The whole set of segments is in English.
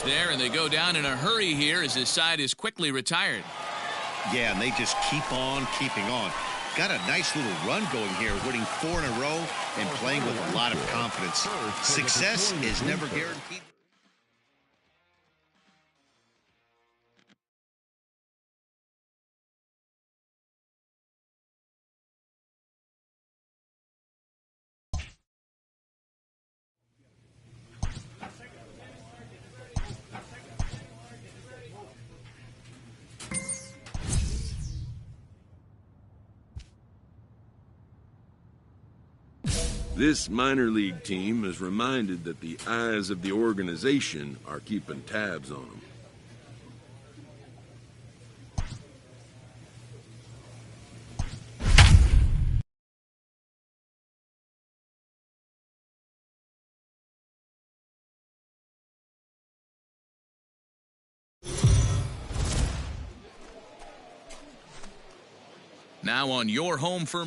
There, and they go down in a hurry here as his side is quickly retired. Yeah, and they just keep on keeping on. Got a nice little run going here, winning 4 in a row and playing with a lot of confidence. Success is never guaranteed. This minor league team is reminded that the eyes of the organization are keeping tabs on them. Now on your home for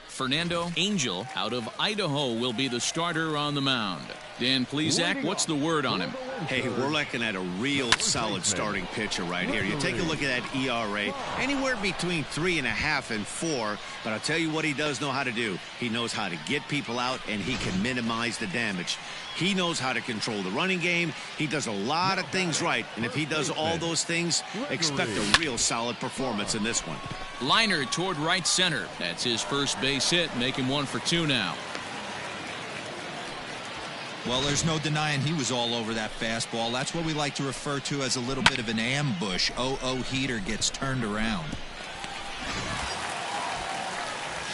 Fernando Angel out of Idaho will be the starter on the mound. Dan Plesac, what's the word on him? Hey, we're looking at a real solid starting pitcher right here. You take a look at that ERA, anywhere between 3.5 and 4. But I'll tell you what he does know how to do. He knows how to get people out, and he can minimize the damage. He knows how to control the running game. He does a lot of things right. And if he does all those things, expect a real solid performance in this one. Liner toward right center. That's his first base hit, making 1 for 2 now. Well, there's no denying he was all over that fastball. That's what we like to refer to as a little bit of an ambush. Heater gets turned around.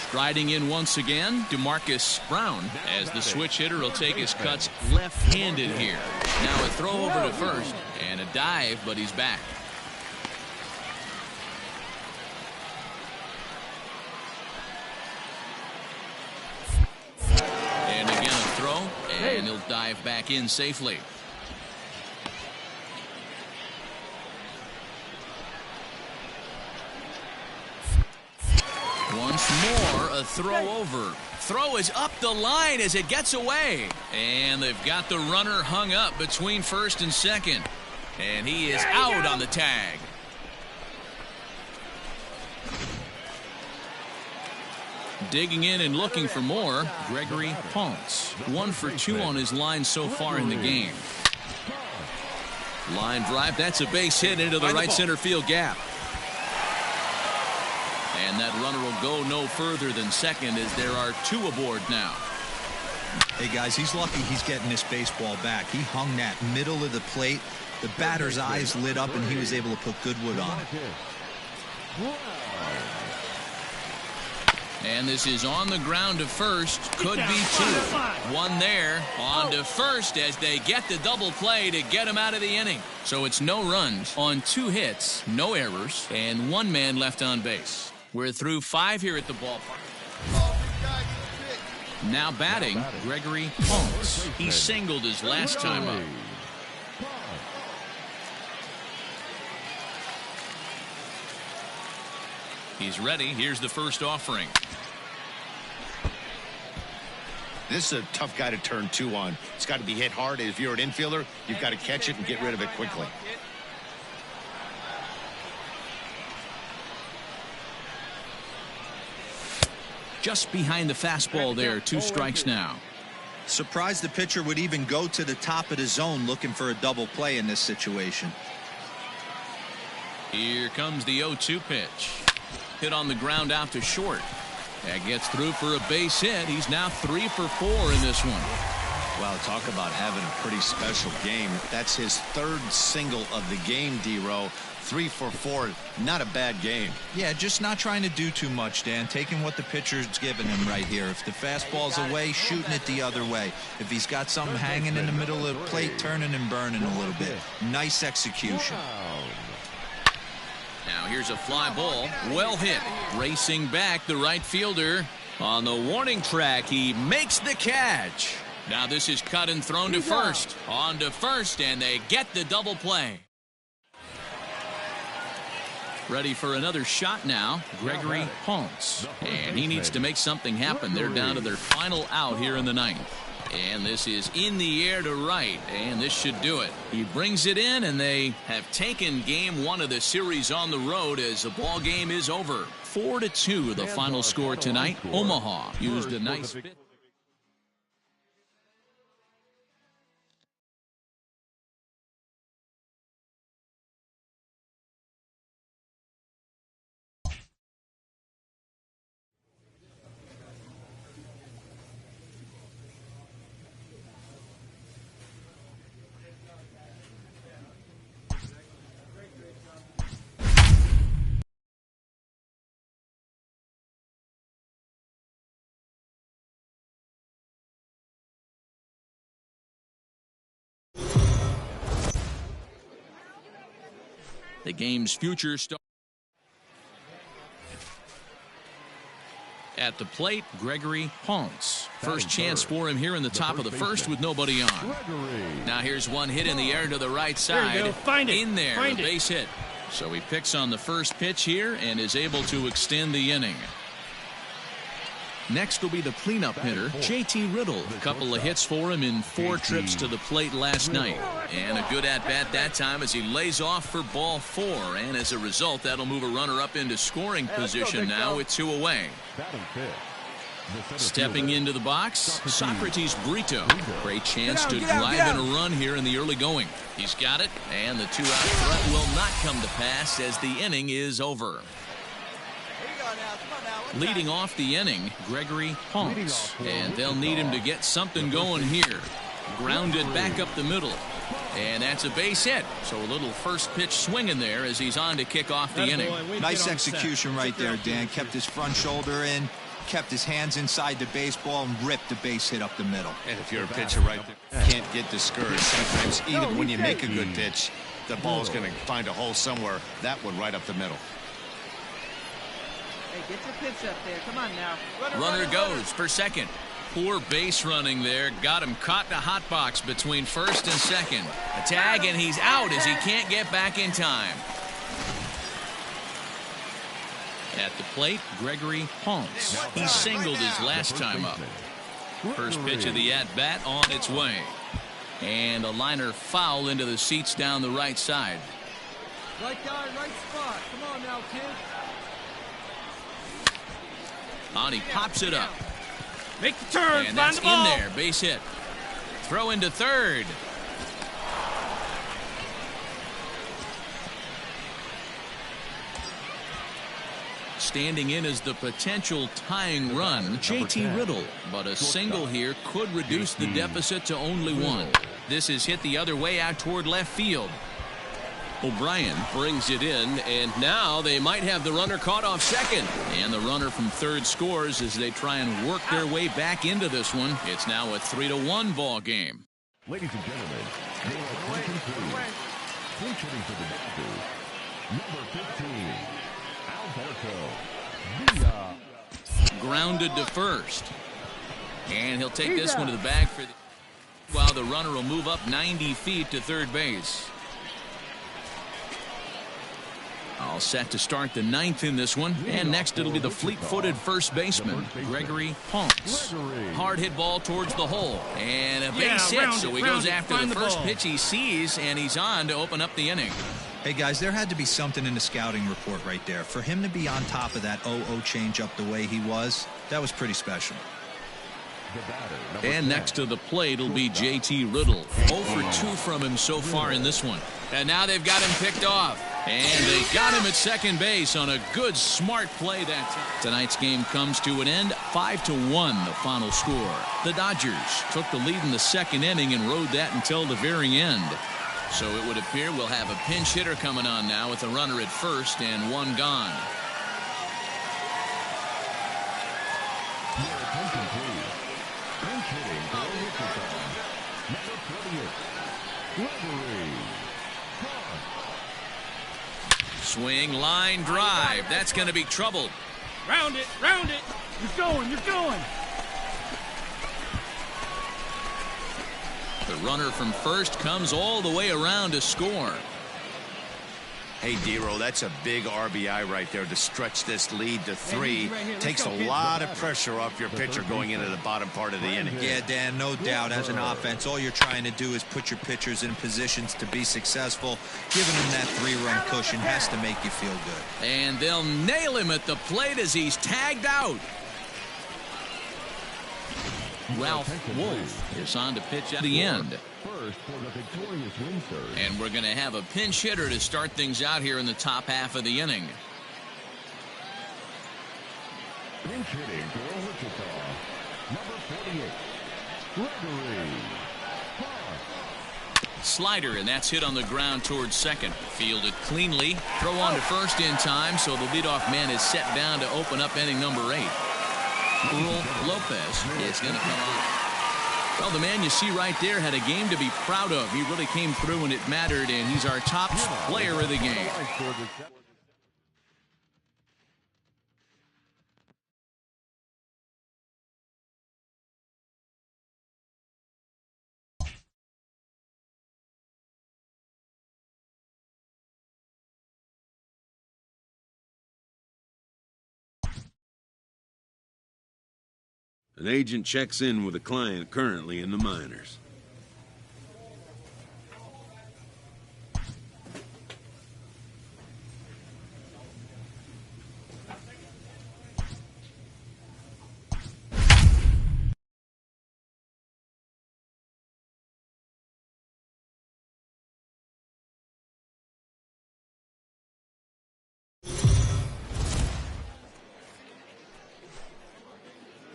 Striding in once again, DeMarcus Brown, as the switch hitter will take his cuts left-handed here. Now a throw over to first and a dive, but he's back. And again a throw, and he'll dive back in safely. Once more, a throw over. Throw is up the line as it gets away. And they've got the runner hung up between first and second. And he is out on the tag. Digging in and looking for more, Gregory Ponce. 1 for 2 on his line so far in the game. Line drive, that's a base hit into the right center field gap. And that runner will go no further than second as there are 2 aboard now. Hey, guys, he's lucky he's getting this baseball back. He hung that middle of the plate. The batter's eyes lit up, and he was able to put good wood on it. And this is on the ground to first. Could be 2. 1 there. On to first as they get the double play to get him out of the inning. So it's no runs on 2 hits, no errors, and 1 man left on base. We're through 5 here at the ballpark. Now batting, Gregory Ponce. He singled his last time up. He's ready. Here's the first offering. This is a tough guy to turn 2 on. It's got to be hit hard. If you're an infielder, you've got to catch it and get rid of it quickly. Just behind the fastball there. 2 strikes now. Surprised the pitcher would even go to the top of the zone looking for a double play in this situation. Here comes the 0-2 pitch. Hit on the ground out to short. That gets through for a base hit. He's now 3 for 4 in this one. Wow, talk about having a pretty special game. That's his 3rd single of the game, D-Row. 3 for 4, not a bad game. Yeah, just not trying to do too much, Dan. Taking what the pitcher's giving him right here. If the fastball's away, shooting it the other way. If he's got something hanging in the middle of the plate, turning and burning a little bit. Nice execution. Now here's a fly ball. Well hit. Racing back, the right fielder. On the warning track, he makes the catch. Now this is cut and thrown to first. On to first, and they get the double play. Ready for another shot now, Gregory Ponce. And he needs to make something happen. They're down to their final out here in the 9th. And this is in the air to right, and this should do it. He brings it in, and they have taken game one of the series on the road as the ball game is over. 4-2 the final score tonight. Omaha used a nice bit. The game's future start. At the plate, Gregory Ponce. First chance for him here in the top of the first with nobody on. Now here's one hit in the air to the right side. In there, a base hit. So he picks on the first pitch here and is able to extend the inning. Next will be the cleanup hitter, J.T. Riddle. A couple of hits for him in 4 trips to the plate last night. And a good at-bat that time as he lays off for ball 4. And as a result, that'll move a runner up into scoring position now with 2 away. Stepping into the box, Socrates Brito. Great chance to drive in a run here in the early going. He's got it, and the 2-out threat will not come to pass as the inning is over. Leading off the inning, Gregory Ponce. And they'll need him to get something going here. Grounded back up the middle. And that's a base hit. So a little first pitch swing in there as he's on to kick off the inning. Nice execution right there, Dan. Kept his front shoulder in, kept his hands inside the baseball, and ripped the base hit up the middle. And if you're a pitcher right there, you can't get discouraged. Sometimes even when you make a good pitch, the ball's going to find a hole somewhere. That one right up the middle. Hey, get your pitch up there. Come on now. Runner goes for second. Poor base running there. Got him caught in a hot box between first and second. A tag, and he's out as he can't get back in time. At the plate, Gregory Ponce. He singled his last time up. First pitch of the at-bat on its way. And a liner foul into the seats down the right side. Right guy, right spot. Come on now, kid. On, he pops it up. Make the turn, and that's in there, base hit. Throw into third. Standing in as the potential tying run, J.T. Riddle. But a single here could reduce the deficit to only 1. This is hit the other way out toward left field. O'Brien brings it in, and now they might have the runner caught off second. And the runner from third scores as they try and work their way back into this one. It's now a 3-1 ball game. Ladies and gentlemen, pitching for the Dodgers, number 15, Alberto Villa. Grounded to first. And he'll take this one to the bag for the... while the runner will move up 90 feet to third base. All set to start the 9th in this one. And next it'll be the fleet-footed first baseman, Gregory Ponce. Hard hit ball towards the hole. And a base hit, so he goes after the first pitch he sees, and he's on to open up the inning. Hey, guys, there had to be something in the scouting report right there. For him to be on top of that 0-0 changeup the way he was, that was pretty special. And next to the plate will be J.T. Riddle. 0 for 2 from him so far in this one. And now they've got him picked off. And they got him at second base on a good, smart play that time. Tonight's game comes to an end. 5-1 the final score. The Dodgers took the lead in the second inning and rode that until the very end. So it would appear we'll have a pinch hitter coming on now with a runner at first and 1 gone. Swing, line, drive. That's going to be trouble. Round it, round it. You're going, you're going. The runner from first comes all the way around to score. Hey, D-Roll, that's a big RBI right there to stretch this lead to 3. Takes a lot of pressure off your pitcher going into the bottom part of the inning. Yeah, Dan, no doubt. As an offense, all you're trying to do is put your pitchers in positions to be successful. Giving them that 3-run cushion has to make you feel good. And they'll nail him at the plate as he's tagged out. Ralph Wolf is on to pitch at the end. And we're going to have a pinch hitter to start things out here in the top half of the inning. Pinch hitting for Wichita, number 48, Gregory. Slider, and that's hit on the ground towards second. Fielded cleanly. Throw on to first in time, so the leadoff man is set down to open up inning number 8. Earl Lopez is going to come on. Well, the man you see right there had a game to be proud of. He really came through when it mattered, and he's our top player of the game. An agent checks in with a client currently in the minors.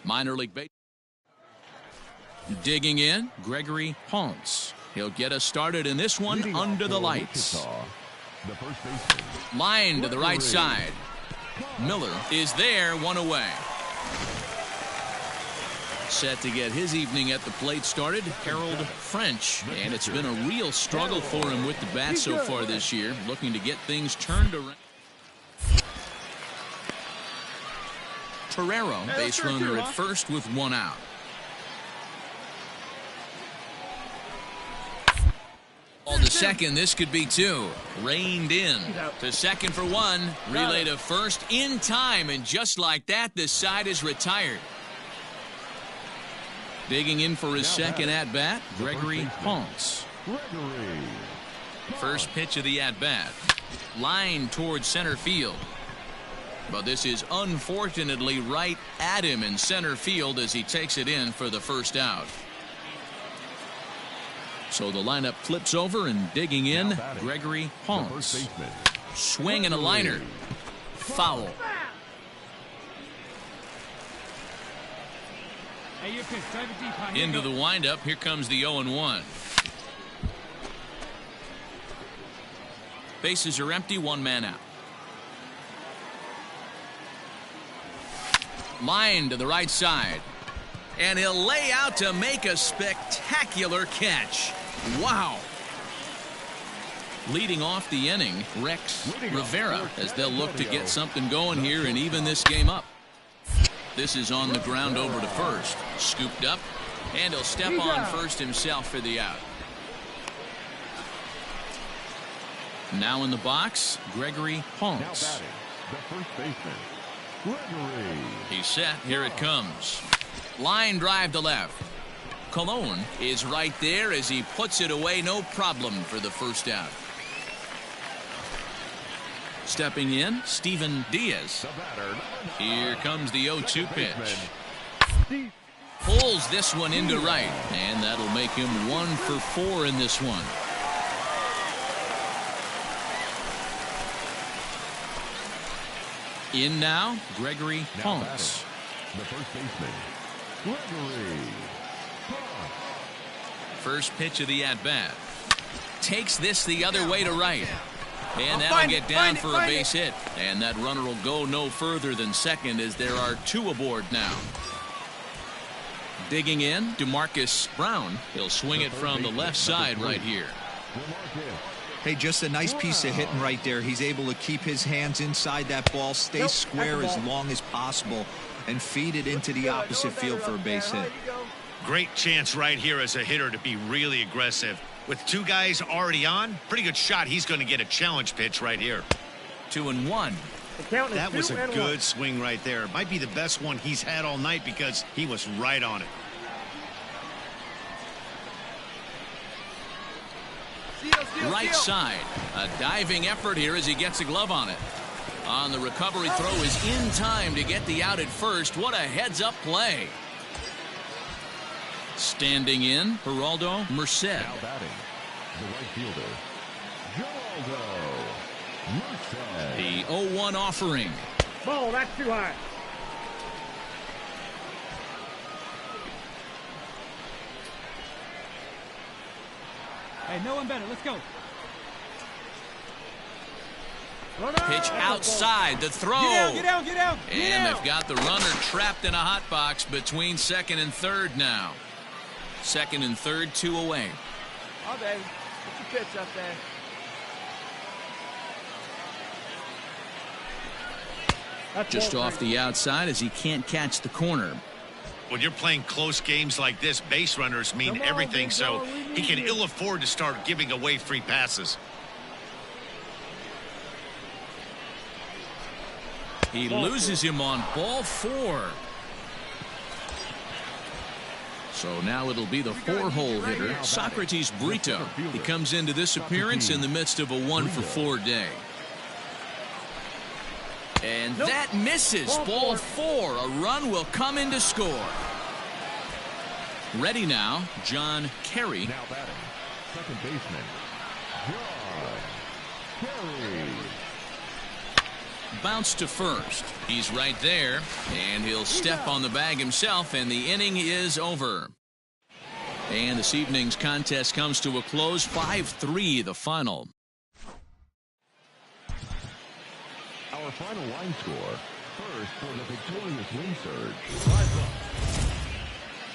Minor league baseball. Digging in, Gregory Ponce. He'll get us started in this one under the lights. Line to the right side. Miller is there, one away. Set to get his evening at the plate started, Harold French. And it's been a real struggle for him with the bat so far this year, looking to get things turned around. Torero, base runner at first with 1 out. Ball to second, this could be 2. Reined in to second for 1. Relay to first in time, and just like that, the side is retired. Digging in for his second at-bat, Gregory Ponce. First pitch of the at-bat. Line towards center field. But this is unfortunately right at him in center field as he takes it in for the first out. So the lineup flips over, and digging in, Gregory Ponce. Swing and a liner. Foul. Into the windup. Here comes the 0-1. Bases are empty, 1 man out. Line to the right side. And he'll lay out to make a spectacular catch. Wow. Leading off the inning, Rex Rivera, as they'll look to get something going here and even this game up. This is on the ground over to first. Scooped up, and he'll step on first himself for the out. Now in the box, Gregory Ponce. The first baseman, Gregory. He's set. Here it comes. Line drive to left. Colon is right there as he puts it away. No problem for the first out. Stepping in, Steven Diaz. Here comes the 0-2 pitch. Pulls this one into right, and that'll make him 1 for 4 in this one. In now, Gregory Ponce. The first baseman, Gregory Ponce. First pitch of the at-bat. Takes this the other way to right. And that'll get down for a base hit. And that runner will go no further than second as there are 2 aboard now. Digging in, DeMarcus Brown. He'll swing it from the left side right here. Hey, just a nice piece of hitting right there. He's able to keep his hands inside that ball, stay square as long as possible, and feed it into the opposite field for a base hit. Great chance right here as a hitter to be really aggressive. With two guys already on, pretty good shot. He's going to get a challenge pitch right here. 2-1. That was a good swing right there. It might be the best one he's had all night because he was right on it. Right side. A diving effort here as he gets a glove on it. On the recovery throw is in time to get the out at first. What a heads-up play. Standing in, Geraldo Merced. Now batting, the right fielder, Geraldo Merced. The 0-1 offering. Ball, that's too high. Hey, no one better. Let's go. Pitch outside, the throw. Get down. And they've got the runner trapped in a hot box between second and third now. Second and third, 2 away. Oh, baby. Put your pitch up there. Just off the outside as he can't catch the corner. When you're playing close games like this, base runners mean everything, so he can ill afford to start giving away free passes. He loses him on ball 4. So now it'll be the 4-hole hitter, Socrates Brito. He comes into this appearance in the midst of a 1-for-4 day. And that misses. Ball 4. A run will come in to score. Ready now, John Kerry. Now batting, second baseman, John Kerry. Bounce to first. He's right there, and he'll step on the bag himself, and the inning is over. And this evening's contest comes to a close. 5-3 the final. Our final line score, first for the victorious win surge.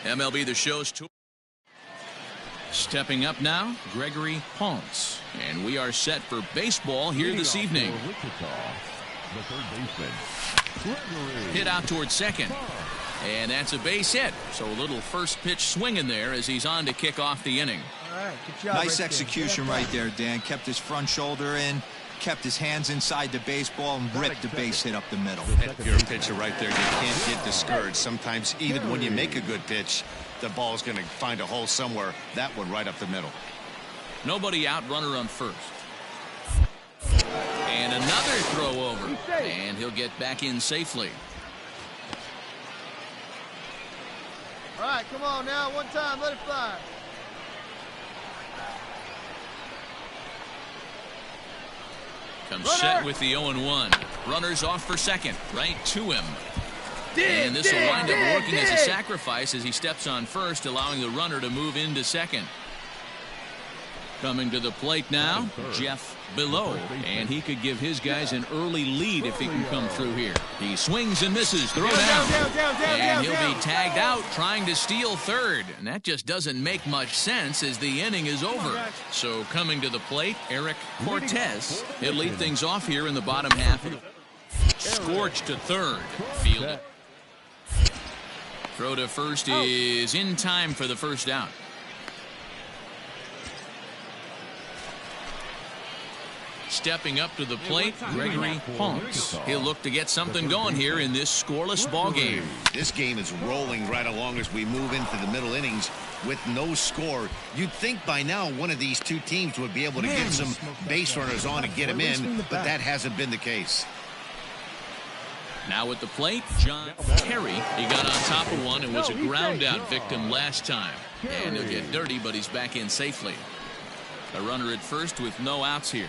MLB The Show's tour. Stepping up now, Gregory Ponce. And we are set for baseball here this evening. The third baseman, Gregory. Hit out towards second. And that's a base hit. So a little first pitch swing in there as he's on to kick off the inning. All right, good job. Nice execution right there, Dan. Kept his front shoulder in, kept his hands inside the baseball, and ripped the base hit up the middle. If you're a pitcher right there, you can't get discouraged. Sometimes even when you make a good pitch, the ball's going to find a hole somewhere. That one right up the middle. Nobody out, runner on first. And another throw over. And he'll get back in safely. All right, come on now. One time, let it fly. Comes set with the 0-1. Runners off for second. Right to him. And this will wind up working as a sacrifice as he steps on first, allowing the runner to move into second. Coming to the plate now, Jeff Below, and he could give his guys an early lead if he can come through here. He swings and misses, throw down, and he'll be tagged out trying to steal third, and that just doesn't make much sense as the inning is over. So coming to the plate, Eric Cortez. He'll lead things off here in the bottom half. Scorched to third, field. Throw to first is in time for the first out. Stepping up to the plate, Gregory Ponce. He'll look to get something going here in this scoreless ball game. This game is rolling right along as we move into the middle innings with no score. You'd think by now one of these two teams would be able to get some base runners on and get them in, but that hasn't been the case. Now at the plate, John Kerry. He got on top of one and was a ground out victim last time. And he'll get dirty, but he's back in safely. A runner at first with no outs here.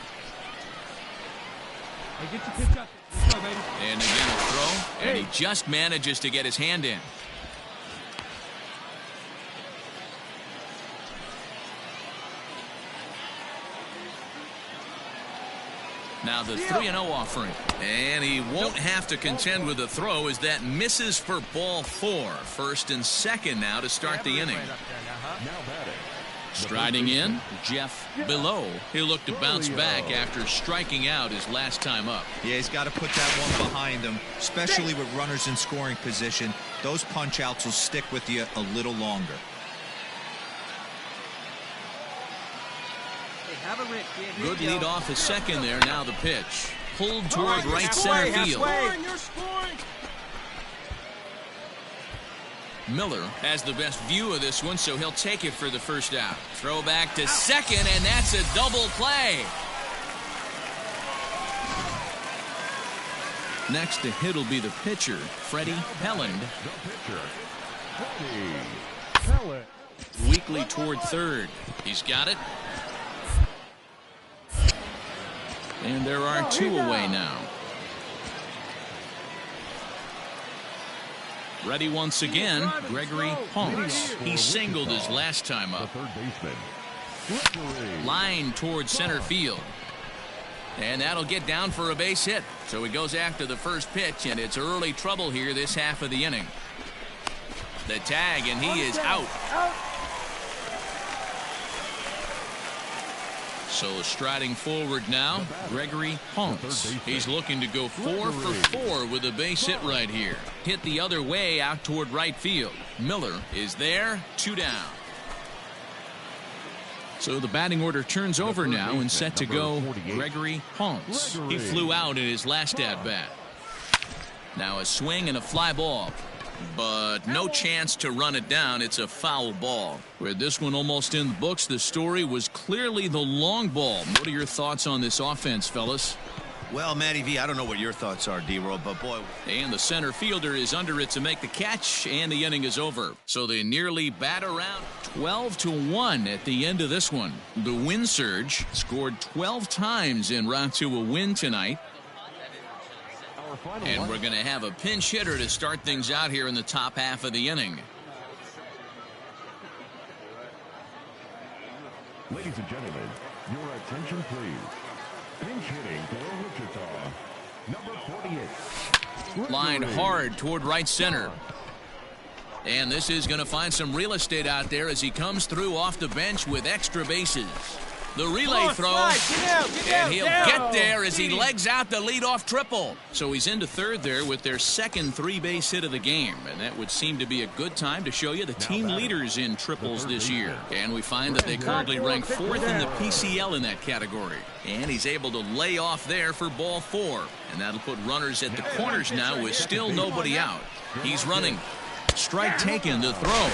Hey, get your pitch up. Let's go, baby. And again a throw, and he just manages to get his hand in. Now the 3-0 offering. And he won't have to contend with a throw as that misses for ball 4. First and second now to start the inning. Now batting, Striding in, Jeff Below. He'll look to bounce back after striking out his last time up. Yeah, he's got to put that one behind him, especially with runners in scoring position. Those punch-outs will stick with you a little longer. Good lead off his second there. Now the pitch. Pulled toward right center field. Miller has the best view of this one, so he'll take it for the first out. Throw back to second, and that's a double play. Next to hit will be the pitcher, Freddie Helland. Weakly toward third. He's got it. And there are two away now. Ready once again, Gregory Honks. He singled his last time up. Line towards center field. And that'll get down for a base hit. So he goes after the first pitch, and it's early trouble here this half of the inning. The tag, and he is out. So striding forward now, Gregory Honks. He's looking to go 4 for 4 with a base hit right here. Hit the other way out toward right field. Miller is there, 2 down. So the batting order turns over now and set to go Gregory Honks. He flew out in his last at-bat. Now a swing and a fly ball. But no chance to run it down. It's a foul ball. With this one almost in the books, the story was clearly the long ball. What are your thoughts on this offense, fellas? Well, Matty V, I don't know what your thoughts are, D-Roll, but boy. And the center fielder is under it to make the catch, and the inning is over. So they nearly bat around 12-1 at the end of this one. The win surge scored 12 times en route to a win tonight. And we're going to have a pinch hitter to start things out here in the top half of the inning. Ladies and gentlemen, your attention please. Pinch hitting for Wichita, number 48. Line hard toward right center. And this is going to find some real estate out there as he comes through off the bench with extra bases. The relay throw, and he'll get there as he legs out the leadoff triple. So he's into third there with their second 3-base hit of the game. And that would seem to be a good time to show you the team leaders in triples this year. And we find that they currently rank 4th in the PCL in that category. And he's able to lay off there for ball 4. And that'll put runners at the corners now with still nobody out. He's running. Strike taken, the throw.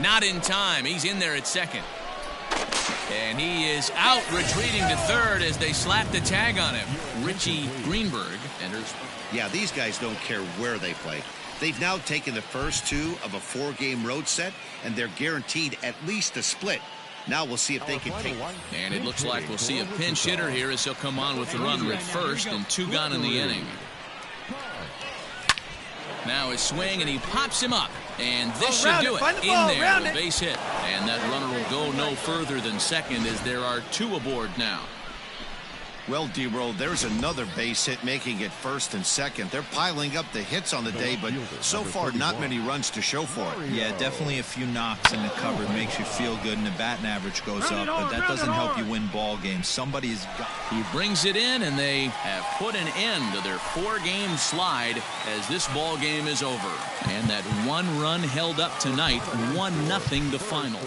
Not in time. He's in there at second. And he is out, retreating to third as they slap the tag on him. Richie Greenberg enters. Yeah, these guys don't care where they play. They've now taken the first 2 of a 4-game road set, and they're guaranteed at least a split. Now we'll see if they can take it. And it looks like we'll see a pinch hitter here as he'll come on with the runner at first, and 2 gone in the inning. Now his swing, and he pops him up. And this should do it. In there, the base hit. And that runner will go no further than second as there are 2 aboard now. Well, D-Roll, there's another base hit making it first and second. They're piling up the hits on the day, but so far not many runs to show for it. Yeah, definitely a few knocks in the cover makes you feel good, and the batting average goes up, but that doesn't help you win ball games. Somebody's got. He brings it in, and they have put an end to their 4-game slide as this ball game is over. And that 1 run held up tonight, 1-0 the final.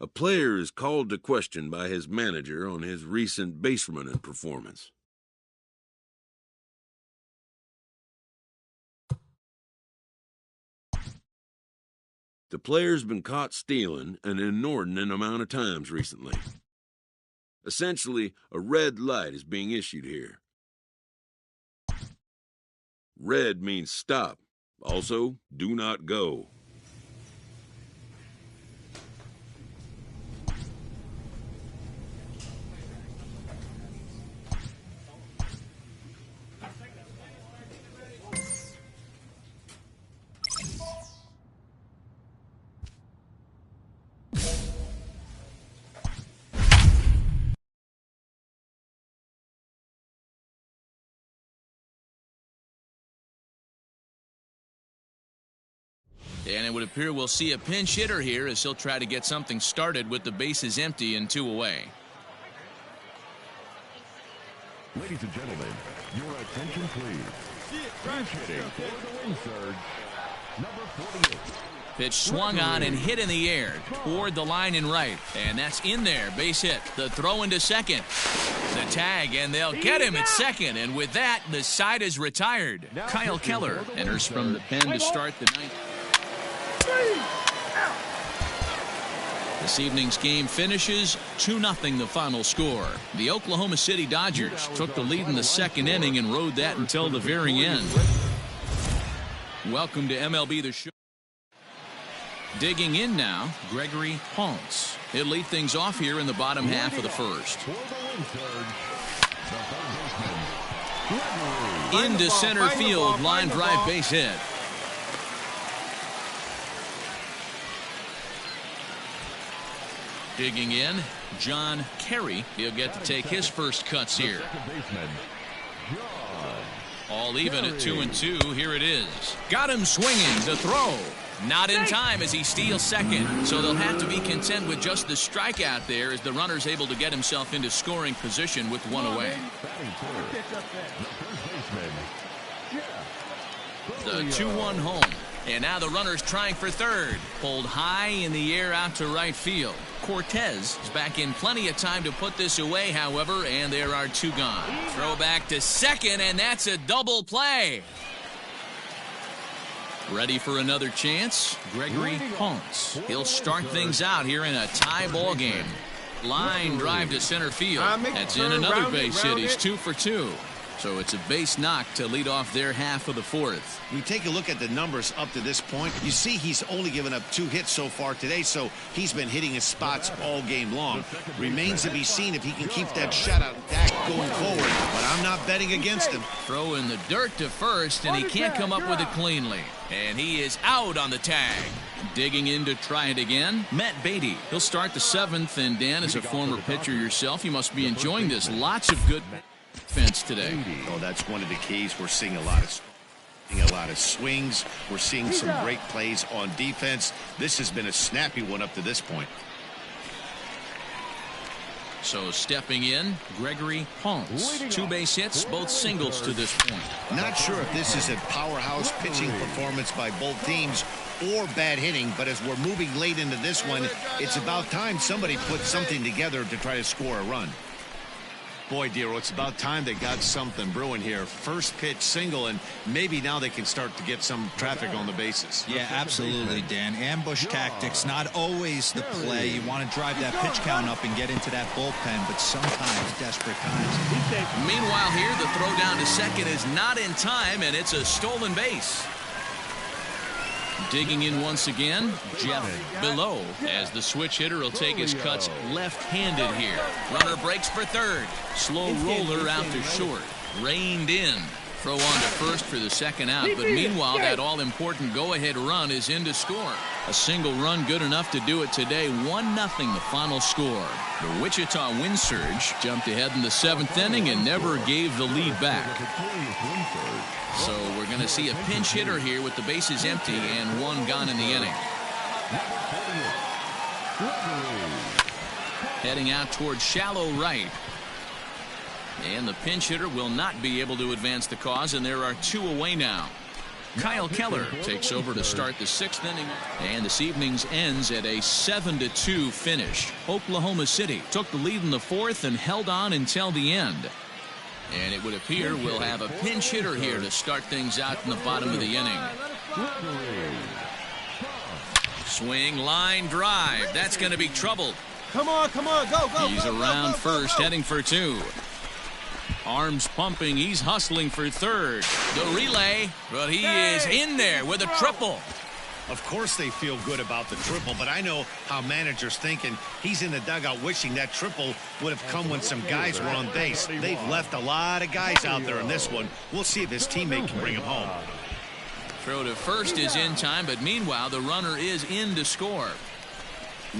A player is called to question by his manager on his recent base running performance. The player's been caught stealing an inordinate amount of times recently. Essentially, a red light is being issued here. Red means stop. Also, do not go. And it would appear we'll see a pinch hitter here as he'll try to get something started with the bases empty and 2 away. Ladies and gentlemen, your attention please. Pinch hitting for the win surge, number 48. Pitch swung on and hit in the air toward the line and right. And that's in there. Base hit. The throw into second. The tag, and they'll get him at second. And with that, the side is retired. Kyle Keller enters from the pen to start the ninth. This evening's game finishes 2-0 the final score. The Oklahoma City Dodgers took the lead in the second inning and rode that until the very end. Welcome to MLB The Show. Digging in now, Gregory Holtz. He'll lead things off here in the bottom half of the first. Into center field, line drive base hit. Digging in, John Kerry. He'll get to take his first cuts here. All even at 2-2. Here it is. Got him swinging. The throw. Not in time as he steals second. So they'll have to be content with just the strikeout there as the runner's able to get himself into scoring position with 1 away. The 2-1 home. And now the runner's trying for third. Pulled high in the air out to right field. Cortez is back in plenty of time to put this away, however, and there are 2 gone. Throw back to second, and that's a double play. Ready for another chance? Gregory Holtz. He'll start things out here in a tie ball game. Line drive to center field. That's in another base hit. He's 2 for 2. So it's a base knock to lead off their half of the fourth. We take a look at the numbers up to this point. You see he's only given up 2 hits so far today, so he's been hitting his spots all game long. Remains to be seen if he can keep that shutout going forward, but I'm not betting against him. Throw in the dirt to first, and he can't come up with it cleanly. And he is out on the tag. Digging in to try it again, Matt Beatty. He'll start the 7th, and Dan, as a former pitcher yourself, you must be enjoying this. Lots of good defense today. Oh, that's one of the keys. We're seeing a lot of swings. We're seeing some great plays on defense. This has been a snappy one up to this point. So stepping in, Gregory Holtz. 2 base hits, both singles to this point. Not sure if this is a powerhouse pitching performance by both teams or bad hitting, but as we're moving late into this one, it's about time somebody put something together to try to score a run. Boy, Dero, it's about time they got something brewing here. First pitch single, and maybe now they can start to get some traffic on the bases. Yeah, absolutely, Dan. Ambush tactics, not always the play. You want to drive that pitch count up and get into that bullpen, but sometimes desperate times. Meanwhile here, the throw down to second is not in time, and it's a stolen base. Digging in once again, Jeff Below, as the switch hitter will take his cuts left-handed here. Runner breaks for third. Slow roller out to short. Reined in. Throw on to first for the second out, but meanwhile that all-important go-ahead run is in to score. A single run good enough to do it today. 1-0 the final score. The Wichita Wind Surge jumped ahead in the 7th inning and never gave the lead back. So we're going to see a pinch hitter here with the bases empty and 1 gone in the inning. Heading out towards shallow right. And the pinch hitter will not be able to advance the cause, and there are 2 away now. Kyle Keller takes over to start the 6th inning. And this evening's ends at a 7-2 finish. Oklahoma City took the lead in the 4th and held on until the end. And it would appear we'll have a pinch hitter here to start things out in the bottom of the inning. Swing, line drive. That's going to be trouble. Come on, go. He's around first, heading for 2. Arms pumping. He's hustling for third. The relay, but he is in there with a triple. Of course they feel good about the triple, but I know how managers think, and he's in the dugout wishing that triple would have come when some guys were on base. They've left a lot of guys out there in this one. We'll see if his teammate can bring him home. Throw to first is in time, but meanwhile the runner is in to score.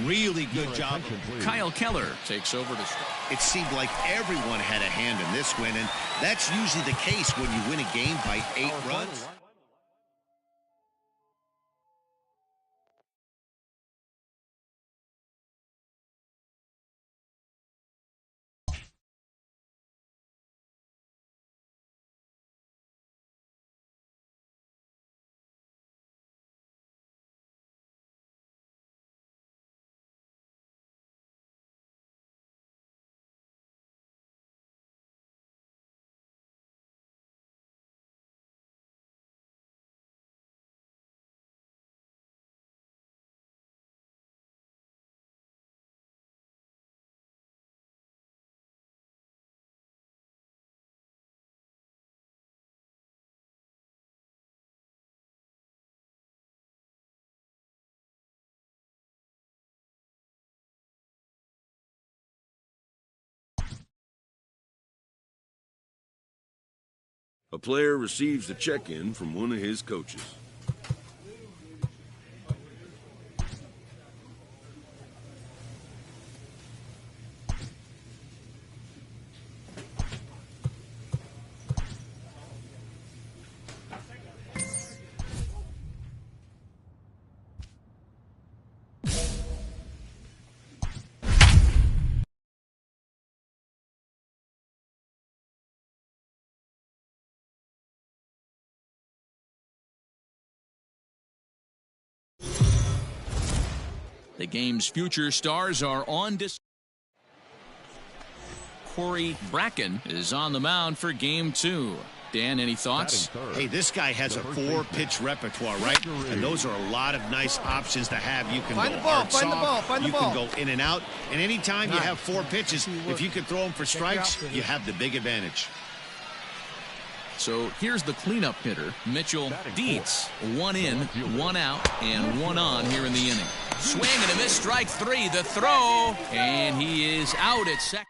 Really good job. Kyle Keller takes over to start. It seemed like everyone had a hand in this win, and that's usually the case when you win a game by 8 runs. A player receives a check-in from one of his coaches. The game's future stars are on display. Corey Bracken is on the mound for game 2. Dan, any thoughts? Hey, this guy has a 4-pitch repertoire, right? And those are a lot of nice options to have. You can Find go the ball, hard, find the soft, ball, find the you ball. can go in and out. And anytime you have 4 pitches, if you can throw them for strikes, you have the big advantage. So here's the cleanup hitter, Mitchell Dietz. 1 in, 1 out, and 1 on here in the inning. Swing and a miss, strike 3. The throw, and he is out at second.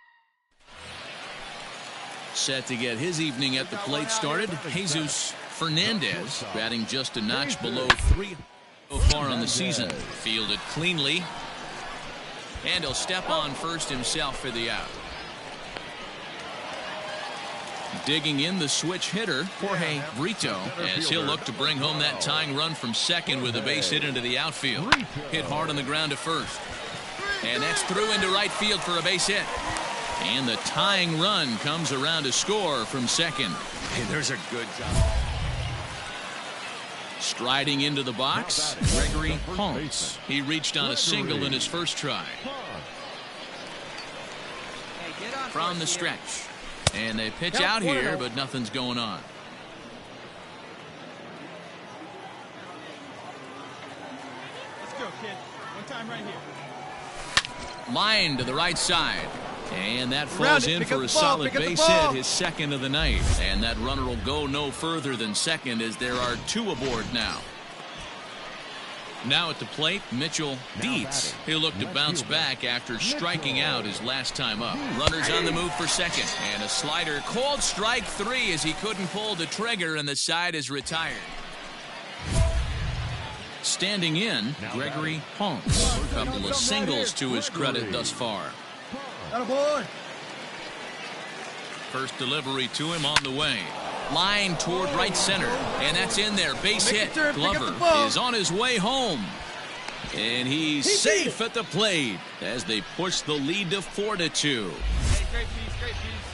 Set to get his evening at the plate started, Jesus Fernandez, batting just a notch below 3 so far on the season. Fielded cleanly, and he'll step on first himself for the out. Digging in the switch hitter, Jorge Brito, as he'll look to bring home that tying run from second with a base hit into the outfield. Hit hard on the ground to first. And that's through into right field for a base hit. And the tying run comes around to score from second. Hey, there's a good job. Striding into the box, Gregory Holmes. He reached on a single in his first try. From the stretch. And they pitch out here, but nothing's going on. Let's go, kid. One time right here. Line to the right side. And that falls in for a solid base hit, his second of the night. And that runner will go no further than second as there are 2 aboard now. Now at the plate, Mitchell Dietz. He'll look to bounce back after striking out his last time up. Runners on the move for second. And a slider called strike 3 as he couldn't pull the trigger and the side is retired. Standing in, Gregory Holmes. A couple of singles to his credit thus far. Attaboy. First delivery to him on the way. Line toward right center, and that's in there. Base hit. Glover is on his way home, and he's safe at the plate as they push the lead to 4-2. Hey, great piece, great piece.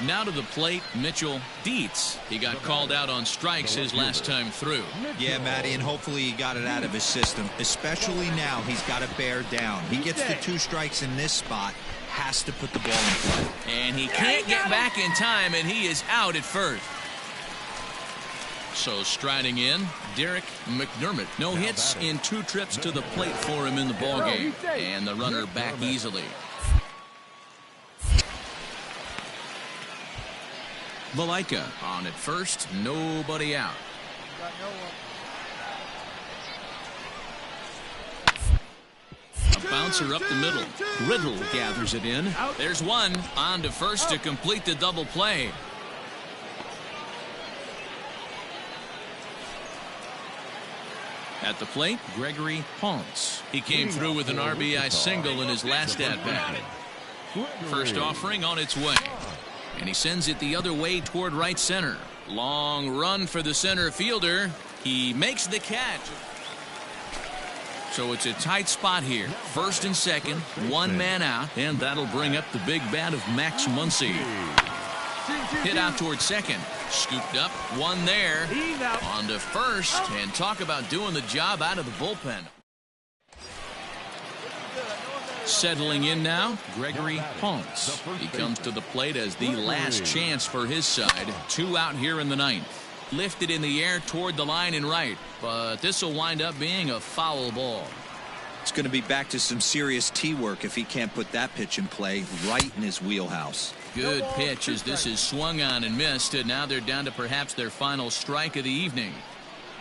Now to the plate, Mitchell Dietz. He got called out on strikes his last time through. Yeah, Matty, and hopefully he got it out of his system. Especially now, he's got to bear down. He gets the 2 strikes in this spot, has to put the ball in play. And he can't get back in time, and he is out at first. So striding in, Derek McDermott. No hits in 2 trips to the plate for him in the ballgame. And the runner back easily. Valaika on at first, nobody out. A bouncer up the middle. Riddle gathers it in. There's one on to first to complete the double play. At the plate, Gregory Holmes. He came through with an RBI single in his last at-bat. First offering on its way. And he sends it the other way toward right center. Long run for the center fielder. He makes the catch. So it's a tight spot here. First and second, 1 man out, and that'll bring up the big bat of Max Muncy. Hit out toward second. Scooped up, 1 there. On to first, and talk about doing the job out of the bullpen. Settling in now, Gregory Holmes. He comes to the plate as the last chance for his side. 2 out here in the 9th. Lifted in the air toward the line and right, but this will wind up being a foul ball. It's going to be back to some serious tee work if he can't put that pitch in play right in his wheelhouse. Good pitch as this is swung on and missed, and now they're down to perhaps their final strike of the evening.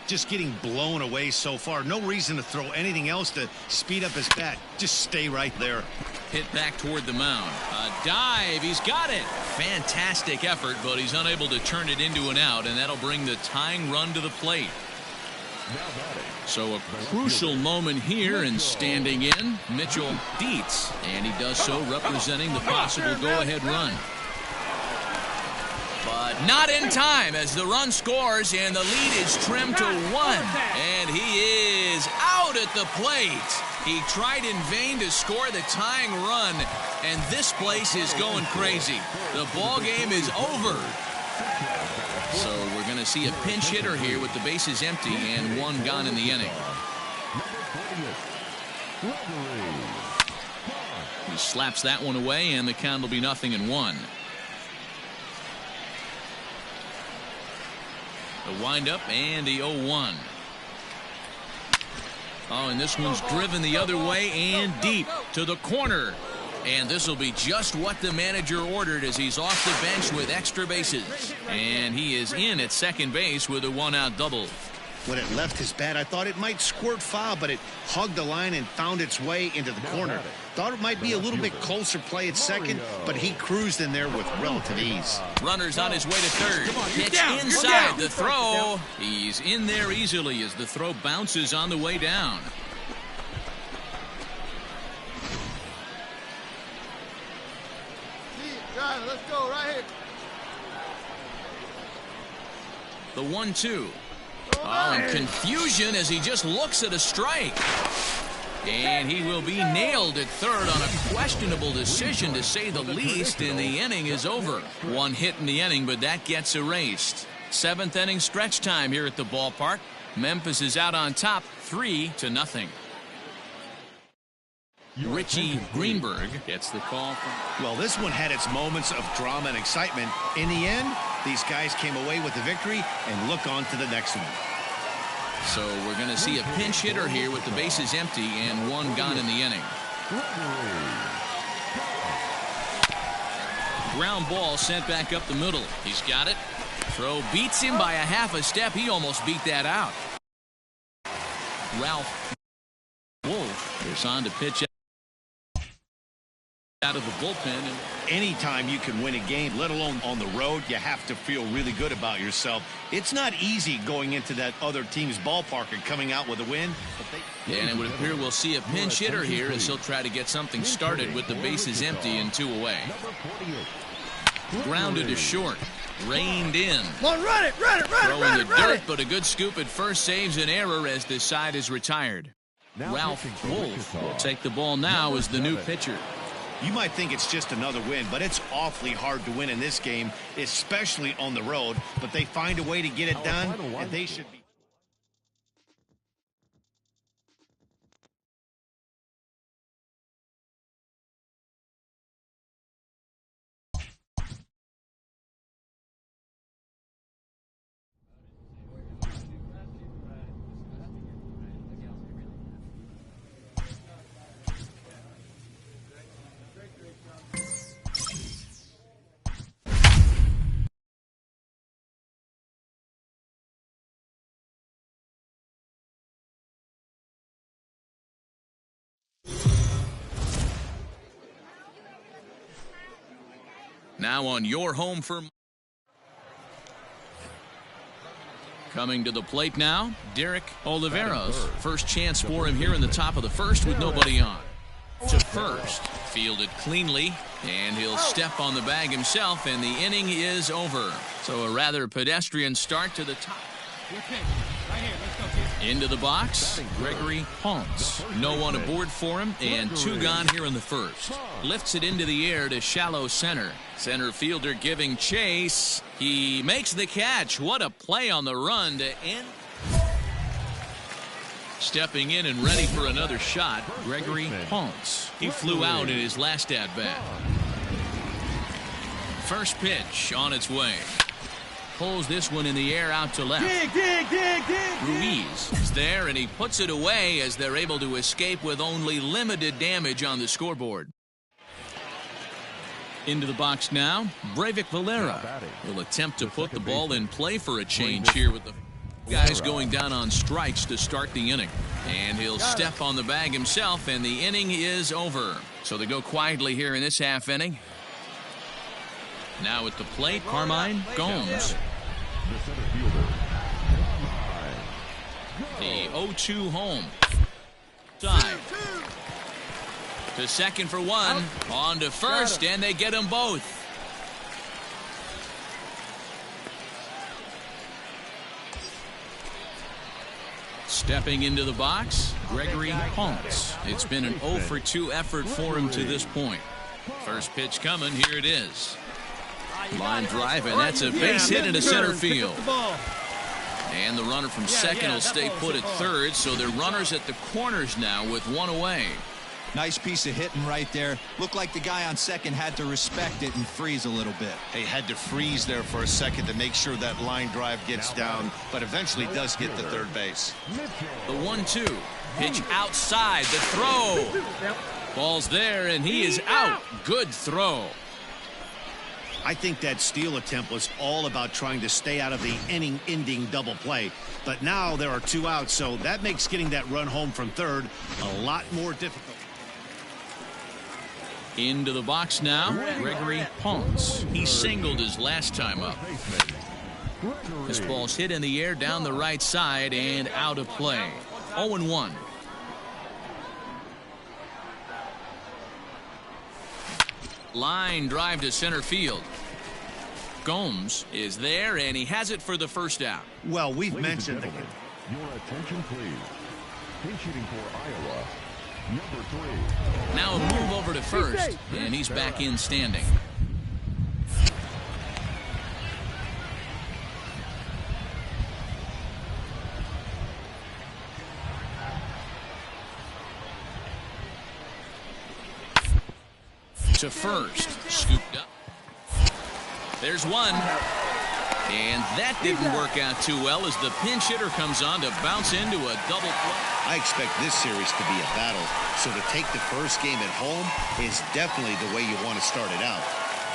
just getting blown away so far. No reason to throw anything else to speed up his bat. Just stay right there. Hit back toward the mound. A dive. He's got it. Fantastic effort, but he's unable to turn it into an out, and that'll bring the tying run to the plate. So a crucial moment here, and standing in, Mitchell Dietz, and he does so representing the possible go-ahead run. But not in time as the run scores, and the lead is trimmed to 1. And he is out at the plate. He tried in vain to score the tying run, and this place is going crazy. The ball game is over. So we're going to see a pinch hitter here with the bases empty and 1 gone in the inning. He slaps that one away, and the count will be 0-1. The windup and the 0-1. Oh, and this one's driven the other way and deep to the corner. And this will be just what the manager ordered as he's off the bench with extra bases. And he is in at second base with a 1-out double. When it left his bat, I thought it might squirt foul, but it hugged the line and found its way into the corner. Thought it might be a little bit closer play at second, but he cruised in there with relative ease. Runner's on his way to third. Pitch inside the throw. He's in there easily as the throw bounces on the way down. Let's go right here. The 1-2. Oh, and confusion as he just looks at a strike. And he will be nailed at third on a questionable decision, to say the least, and the inning is over. 1 hit in the inning, but that gets erased. 7th inning stretch time here at the ballpark. Memphis is out on top 3-0. Richie Greenberg gets the call. Well, this one had its moments of drama and excitement. In the end, these guys came away with the victory and look on to the next one. So we're going to see a pinch hitter here with the bases empty and 1 gone in the inning. Ground ball sent back up the middle. He's got it. Throw beats him by a half a step. He almost beat that out. Ralph Wolf is on to pitch out of the bullpen. Anytime you can win a game, let alone on the road, you have to feel really good about yourself. It's not easy going into that other team's ballpark and coming out with a win. And it would appear we'll see a pinch hitter here as he'll try to get something started with the bases empty and 2 away. Grounded to short. Reined in. Come on, run it. Throw in the dirt, but a good scoop at first saves an error as the side is retired. Ralph Wolf will take the ball now as the new pitcher. You might think it's just another win, but it's awfully hard to win in this game, especially on the road. But they find a way to get it done, and they should be. Now on your home for coming to the plate now, Derek Oliveros. First chance for him here in the top of the first with nobody on. To first, fielded cleanly, and he'll step on the bag himself, and the inning is over. So a rather pedestrian start to the top. Into the box, Gregory Holmes. No one aboard for him, and 2 gone here in the first. Lifts it into the air to shallow center. Center fielder giving chase. He makes the catch. What a play on the run to end. Stepping in and ready for another shot, Gregory Holmes. He flew out in his last at-bat. First pitch on its way. Pulls this one in the air out to left. Ruiz is there, and he puts it away as they're able to escape with only limited damage on the scoreboard. Into the box now, Breivik Valera will attempt to put the ball in play for a change here with the Guys going down on strikes to start the inning. And he'll step on the bag himself, and the inning is over. So they go quietly here in this half inning. Now at the plate, Carmine Gomes. The 0-2 home. Side. To second for one. On to first, and they get them both. Stepping into the box, Gregory Ponce. It's been an 0-for-2 effort for him to this point. First pitch coming, here it is. Line drive, and that's a base hit into center field. And the runner from second will stay put at third, so they're runners at the corners now with one away. Nice piece of hitting right there. Looked like the guy on second had to respect it and freeze a little bit. He had to freeze there for a second to make sure that line drive gets down, but eventually does get to third base. The 1-2. Pitch outside. The throw. Ball's there, and he is out. Good throw. I think that steal attempt was all about trying to stay out of the inning-ending double play. But now there are two outs, so that makes getting that run home from third a lot more difficult. Into the box now, Gregory Ponce. He singled his last time up. This ball's hit in the air down the right side and out of play. 0-1. Line drive to center field. Gomes is there, and he has it for the first out. Well, we've mentioned the... Your attention, please. Pinch hitting for Iowa, number 3. Now a move over to first, and he's back in standing. To first, scooped up. There's one. And that didn't work out too well as the pinch hitter comes on to bounce into a double play. I expect this series to be a battle, so to take the first game at home is definitely the way you want to start it out.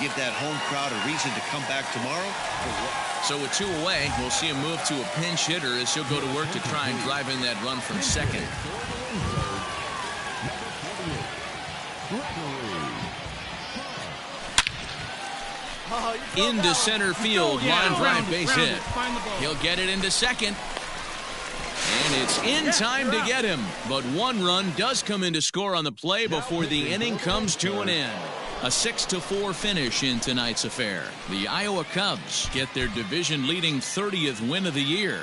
Give that home crowd a reason to come back tomorrow. So with two away, we'll see him move to a pinch hitter as he'll go to work to try and drive in that run from second. Into center field, line drive, base hit. He'll get it into second. And it's in time to get him. But one run does come in to score on the play before the inning comes to an end. A 6-4 finish in tonight's affair. The Iowa Cubs get their division-leading 30th win of the year.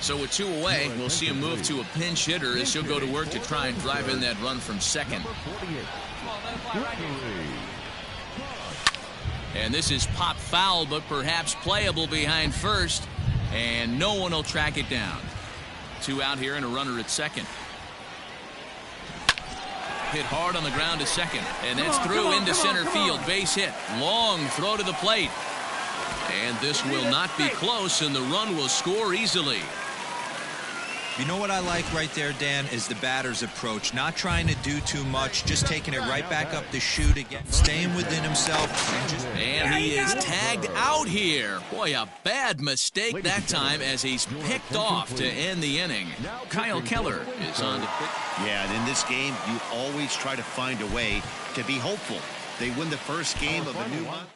So with two away, we'll see him move to a pinch hitter as he'll go to work to try and drive in that run from second. And this is pop foul, but perhaps playable behind first. And no one will track it down. Two out here and a runner at second. Hit hard on the ground to second. And that's through into center field. Base hit. Long throw to the plate. And this will not be close, and the run will score easily. You know what I like right there, Dan, is the batter's approach. Not trying to do too much, just taking it right back up the chute again, staying within himself. And he is tagged out here. Boy, a bad mistake that time as he's picked off to end the inning. Kyle Keller is on to pick. Yeah, and in this game, you always try to find a way to be hopeful. They win the first game of a new month.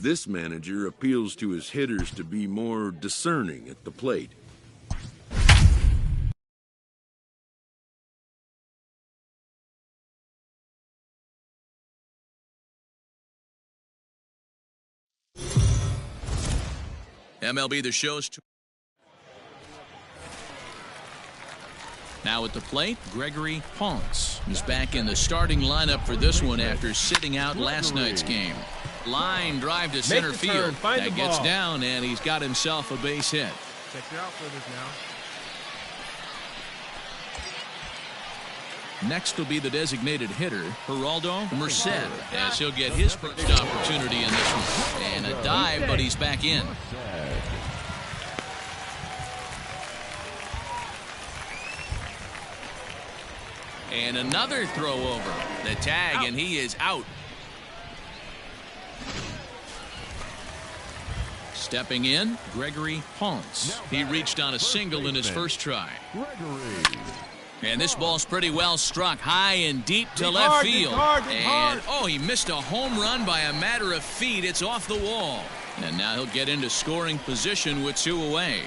This manager appeals to his hitters to be more discerning at the plate. MLB The Show's now at the plate, Gregory Ponce is back in the starting lineup for this one after sitting out last night's game. Line drive to center field. That gets down, and he's got himself a base hit. Check your outfielders Next will be the designated hitter, Geraldo Merced, as he'll get his first opportunity in this one. And a dive, but he's back in. And another throw over. The tag, and he is out. Stepping in, Gregory Ponce. He reached on a single in his first try. And this ball's pretty well struck high and deep to left field. And, oh, he missed a home run by a matter of feet. It's off the wall. And now he'll get into scoring position with 2 away.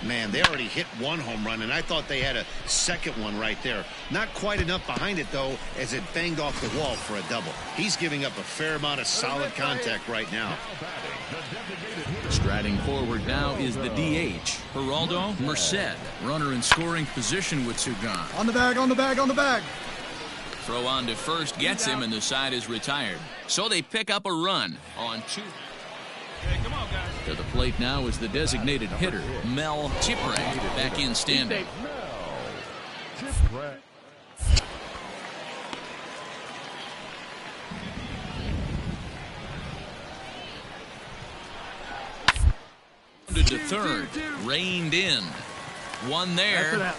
Man, they already hit 1 home run, and I thought they had a second one right there. Not quite enough behind it, though, as it banged off the wall for a double. He's giving up a fair amount of solid contact right now. Striding forward now is the DH, Geraldo Merced. Runner in scoring position with 2 gone. On the bag, on the bag, on the bag. Throw on to first gets him, and the side is retired. So they pick up a run on 2. Hey, come on, guys. To the plate now is the designated hitter, Mel Tipre, back in standing. To third, reined in. 1 there.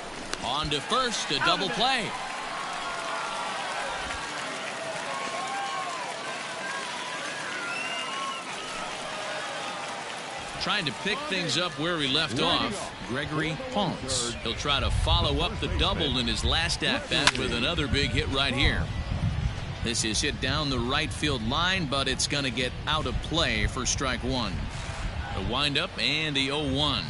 On to first, a double play. Trying to pick things up where he left off, Gregory Ponce. He'll try to follow up the double in his last at-bat with another big hit right here. This is hit down the right field line, but it's going to get out of play for strike 1. The windup and the 0-1.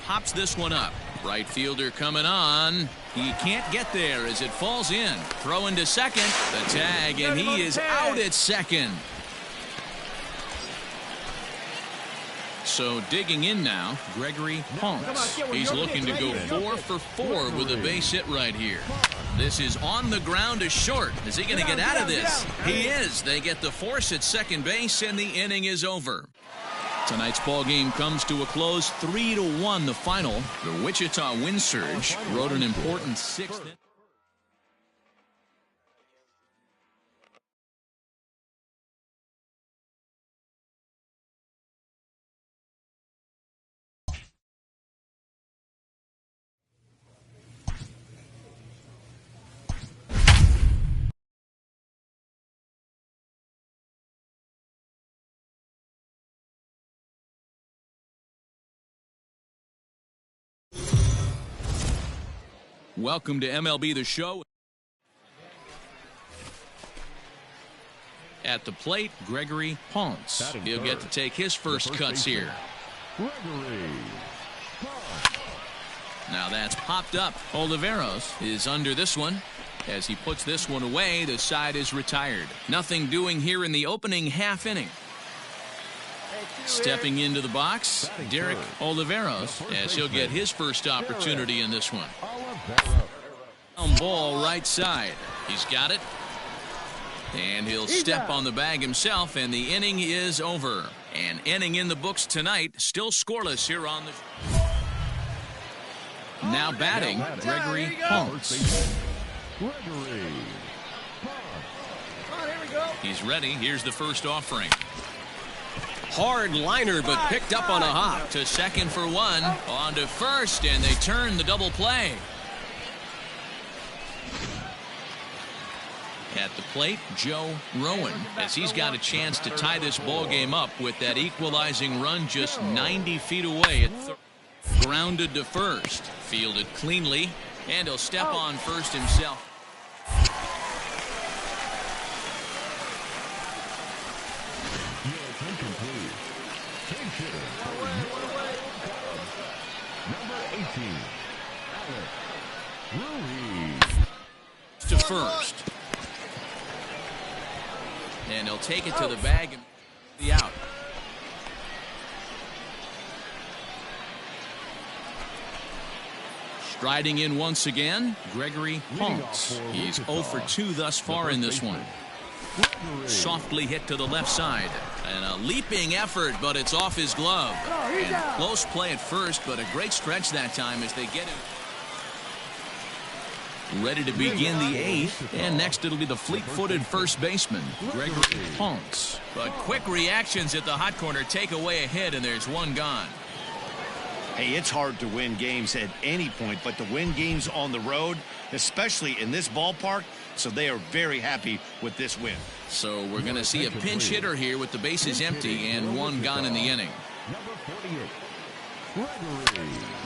Pops this one up. Right fielder coming on. He can't get there as it falls in. Throwing to second. The tag, and he is out at second. So digging in now, Gregory Ponce. He's looking to go 4 for 4 with a base hit right here. This is on the ground to short. Is he going to get out of this? He is. They get the force at second base, and the inning is over. Tonight's ball game comes to a close, 3-1 the final. The Wichita Wind Surge wrote an important 6th. Welcome to MLB The Show. At the plate, Gregory Ponce. He'll get to take his first cuts here. Now that's popped up. Oliveros is under this one. As he puts this one away, the side is retired. Nothing doing here in the opening half inning. Stepping into the box, Derek Oliveros, as he'll get his first opportunity in this one. Ball right side. He's got it. And he'll step on the bag himself, and the inning is over. An inning in the books tonight, still scoreless here on the... Now batting, Gregory Ponce. He's ready. Here's the first offering. Hard liner, but picked up on a hop. To second for 1. On to first, and they turn the double play. At the plate, Joe Rowan, as he's got a chance to tie this ball game up with that equalizing run just 90 feet away. At grounded to first, fielded cleanly, and he'll step on first himself. To first. And he'll take it to the bag and the out. Striding in once again, Gregory Ponce. He's 0 for 2 thus far in this one. Softly hit to the left side. And a leaping effort, but it's off his glove. And close play at first, but a great stretch that time as they get him. ready to begin the 8th. And next it'll be the fleet-footed first baseman, Gregory Ponce. But quick reactions at the hot corner take away a hit, and there's one gone. Hey, it's hard to win games at any point, but to win games on the road, especially in this ballpark, so they are very happy with this win. So we're going to see a pinch hitter here with the bases empty and one gone in the inning.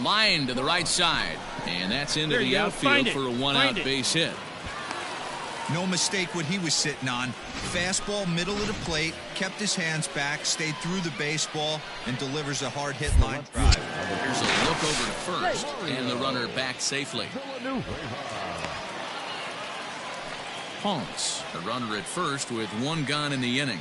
Line to the right side, and that's into the outfield for a one-out base hit. No mistake what he was sitting on. Fastball, middle of the plate, kept his hands back, stayed through the baseball, and delivers a hard-hit line drive. Here's a look over to first, and the runner back safely. Ponce, the runner at first with one gone in the inning.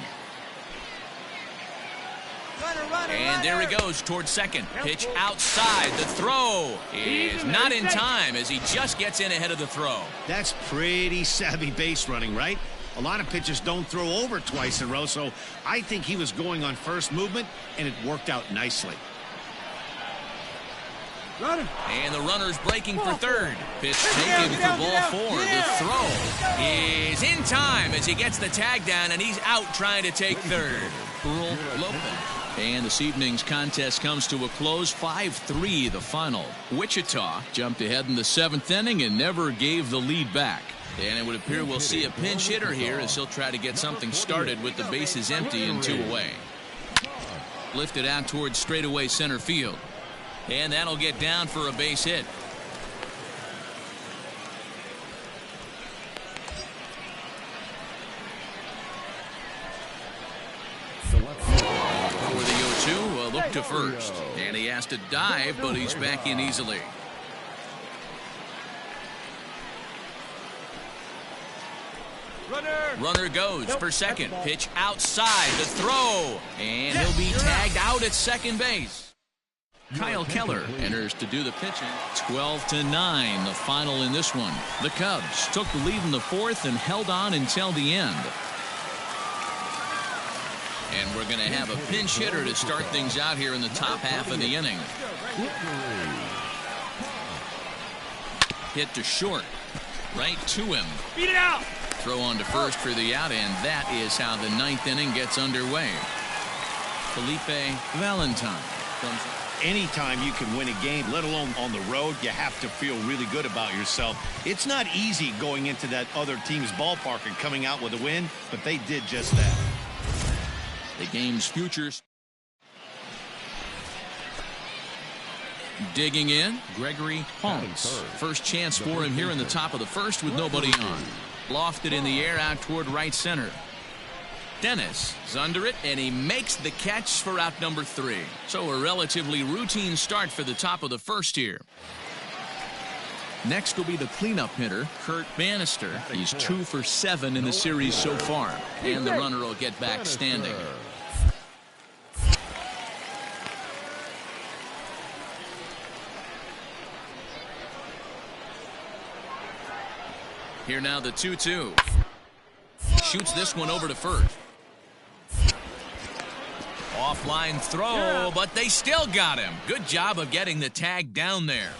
And there he goes towards second. Pitch outside. The throw is not in time as he just gets in ahead of the throw. That's pretty savvy base running, right? A lot of pitchers don't throw over twice in a row, so I think he was going on first movement, and it worked out nicely. And the runner's breaking for third. Pitch taken for ball 4. The throw is in time as he gets the tag down, and he's out trying to take third. Earl Lopez. And this evening's contest comes to a close, 5-3 the final. Wichita jumped ahead in the 7th inning and never gave the lead back. And it would appear we'll see a pinch hitter here as he'll try to get something started with the bases empty and 2 away. Lifted out towards straightaway center field. And that'll get down for a base hit. For the 0-2, a look to first. And he has to dive, but he's back in easily. Runner goes for second. Pitch outside. The throw. And he'll be tagged out at second base. Kyle Keller enters to do the pitching. 12-9, the final in this one. The Cubs took the lead in the 4th and held on until the end. And we're going to have a pinch hitter to start things out here in the top half of the inning. Hit to short. Right to him. Beat it out. Throw on to first for the out, and that is how the 9th inning gets underway. Felipe Valentine comes. Anytime you can win a game, let alone on the road, you have to feel really good about yourself. It's not easy going into that other team's ballpark and coming out with a win, but they did just that. The game's futures. Digging in, Gregory Ponce. First chance for him here in the top of the 1st with nobody on. Lofted in the air out toward right center. Dennis is under it, and he makes the catch for out number 3. So a relatively routine start for the top of the 1st here. Next will be the cleanup hitter, Kurt Bannister. He's 2 for 7 in the series so far, and the runner will get back standing. Here now the 2-2. Shoots this one over to first. Offline throw, but they still got him. Good job of getting the tag down there.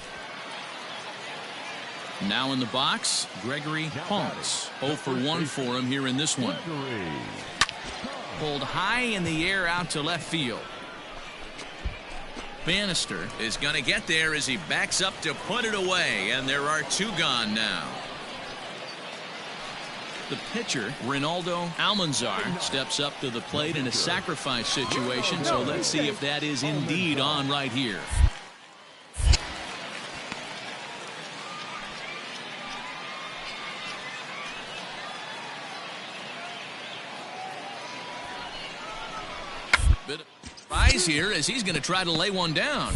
Now in the box, Gregory Ponce. 0 for 1 for him here in this one. Pulled high in the air out to left field. Bannister is going to get there as he backs up to put it away, and there are 2 gone now. The pitcher, Ronaldo Almanzar, steps up to the plate in a sacrifice situation, so let's see if that is indeed on right here. Bit of surprise here as he's going to try to lay one down.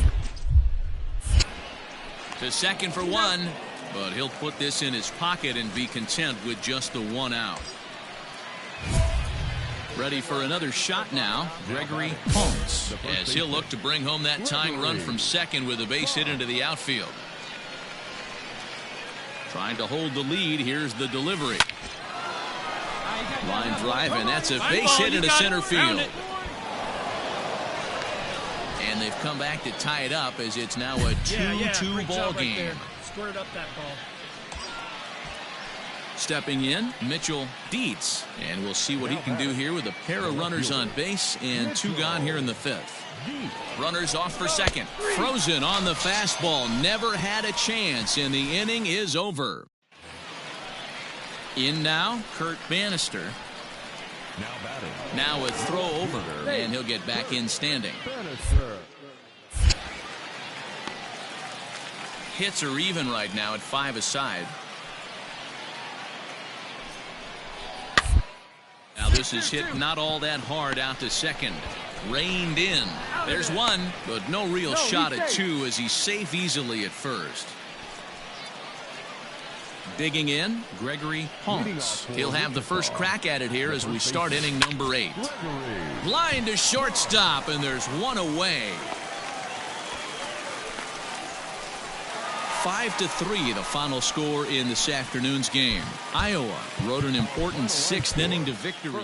To second for 1. But he'll put this in his pocket and be content with just the 1 out. Ready for another shot now, Gregory Ponce, as he'll look to bring home that tying run from second with a base hit into the outfield. Trying to hold the lead. Here's the delivery. Line drive, and that's a base hit into center field. And they've come back to tie it up as it's now a 2-2 ball game. Squared up that ball. Stepping in, Mitchell Dietz. And we'll see what he can do here with a pair of runners on base and 2 gone here in the 5th. Runners off for second. Frozen on the fastball. Never had a chance, and the inning is over. In now, Kurt Bannister. Now a throw over, and he'll get back in standing. Hits are even right now at 5 aside. Now this is hit not all that hard out to second. Reined in. There's 1, but no real shot at 2 as he's safe easily at first. Digging in, Gregory Holmes. He'll have the first crack at it here as we start inning number 8. Line to shortstop, and there's 1 away. 5-3, the final score in this afternoon's game. Iowa rode an important 6th inning to victory.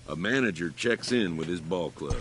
A manager checks in with his ball club.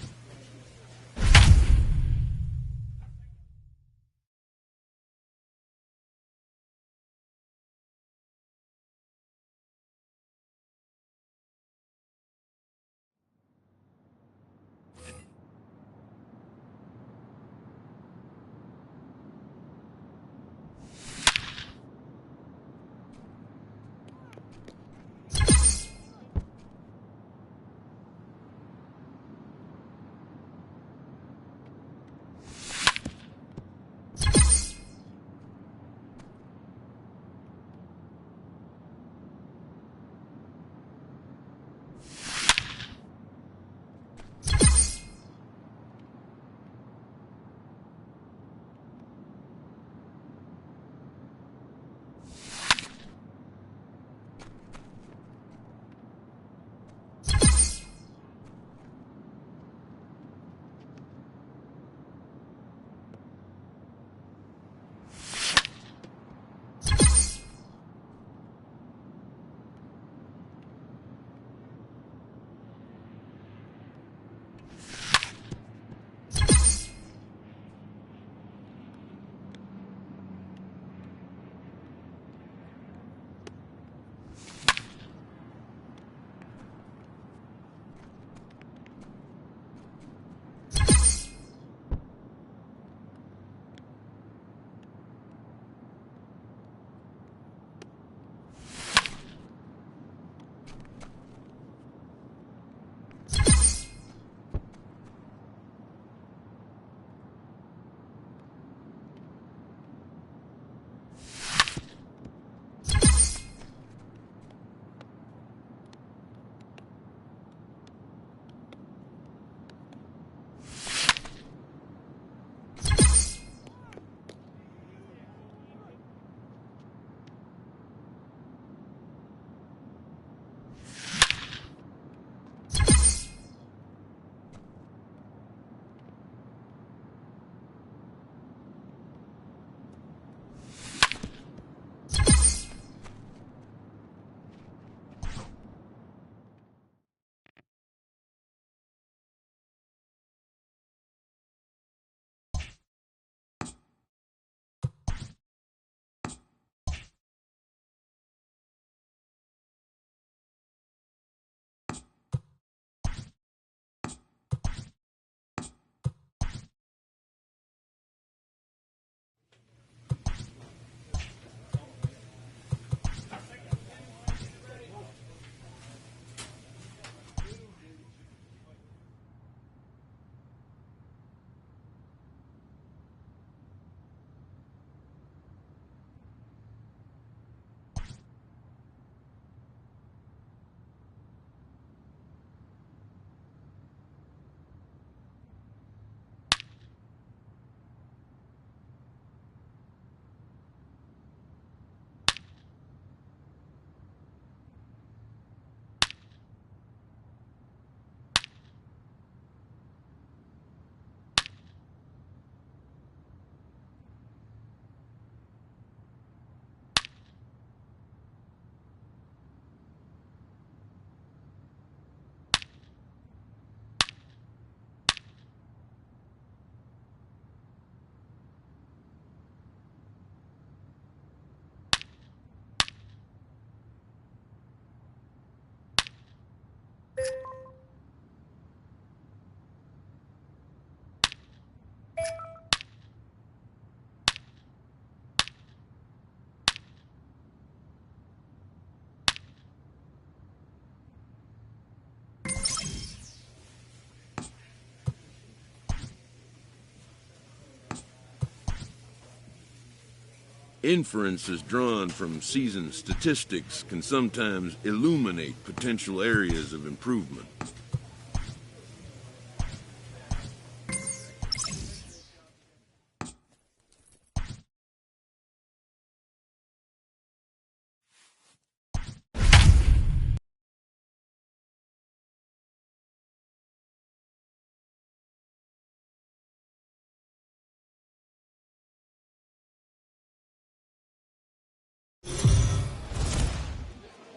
Inferences drawn from season statistics can sometimes illuminate potential areas of improvement.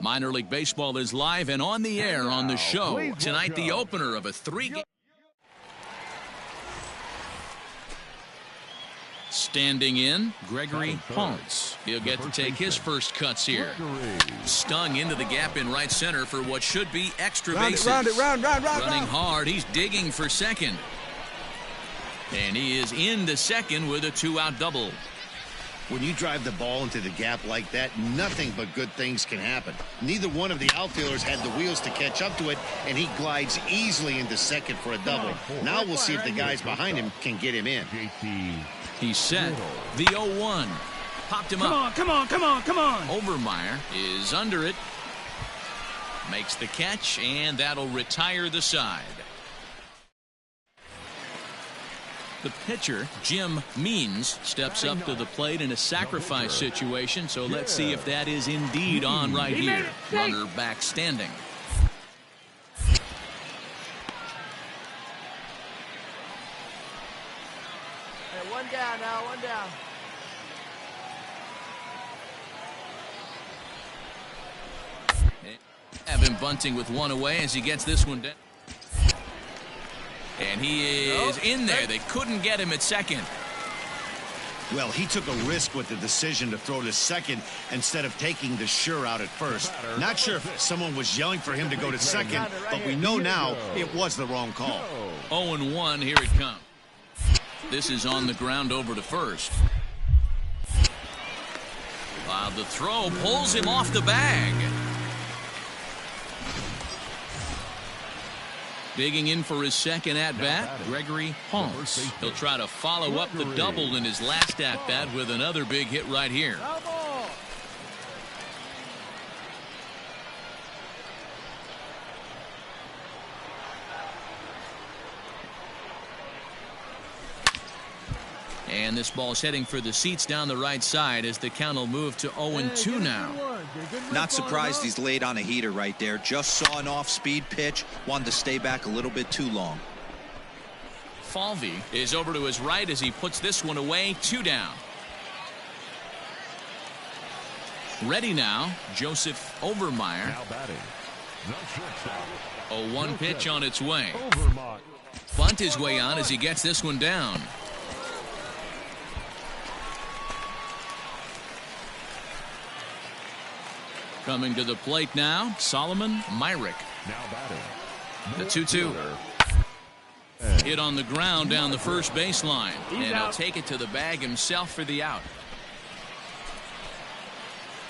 Minor League Baseball is live and on the air on the show. Tonight, the opener of a 3-game. Standing in, Gregory Ponce. He'll get to take his first cuts here. Stung into the gap in right center for what should be extra bases. Running hard, he's digging for second. And he is into second with a 2-out double. When you drive the ball into the gap like that, nothing but good things can happen. Neither one of the outfielders had the wheels to catch up to it, and he glides easily into second for a double. Now we'll see if the guys behind him can get him in. He's set. The 0-1. Popped him up. Come on. Overmeyer is under it. Makes the catch, and that'll retire the side. The pitcher, Jim Means, steps up to the plate in a sacrifice situation, so let's see if that is indeed on right here. Runner back standing. Hey, one down now, one down. Have him bunting with one away as he gets this one down. And he is in there. They couldn't get him at second. Well, he took a risk with the decision to throw to second instead of taking the sure out at first. Not sure if someone was yelling for him to go to second, but we know now it was the wrong call. 0-1, here it comes. This is on the ground over to first. The throw pulls him off the bag. Digging in for his second at-bat, Gregory Ponce. He'll try to follow up the double in his last at-bat with another big hit right here. And this ball's heading for the seats down the right side as the count will move to 0-2 now. Not surprised he's laid on a heater right there. Just saw an off-speed pitch. Wanted to stay back a little bit too long. Falvey is over to his right as he puts this one away. 2 down. Ready now, Joseph Overmeyer. Now batting. 0-1 pitch on its way. Bunt his way on as he gets this one down. Coming to the plate now, Solomon Myrick. Now batting. The 2-2. Hit on the ground down the first baseline. And he'll take it to the bag himself for the out.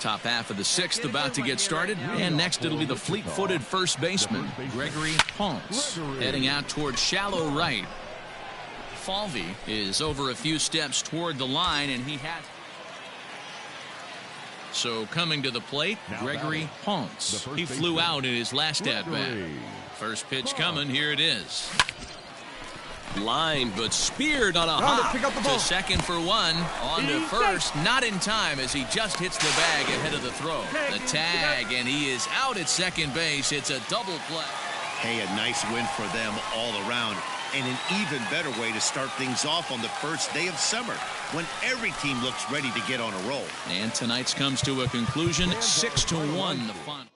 Top half of the 6th about to get started. And next it'll be the fleet-footed first baseman, Gregory Ponce, heading out toward shallow right. Falvey is over a few steps toward the line, and he has... So coming to the plate, Gregory Ponce. He flew out in his last at-bat. First pitch coming, here it is. Line, but speared on a hop to second for 1. On to first, not in time as he just hits the bag ahead of the throw. The tag, and he is out at second base. It's a double play. Hey, a nice win for them all around. And an even better way to start things off on the first day of summer, when every team looks ready to get on a roll. And tonight's comes to a conclusion, 6-1 the final.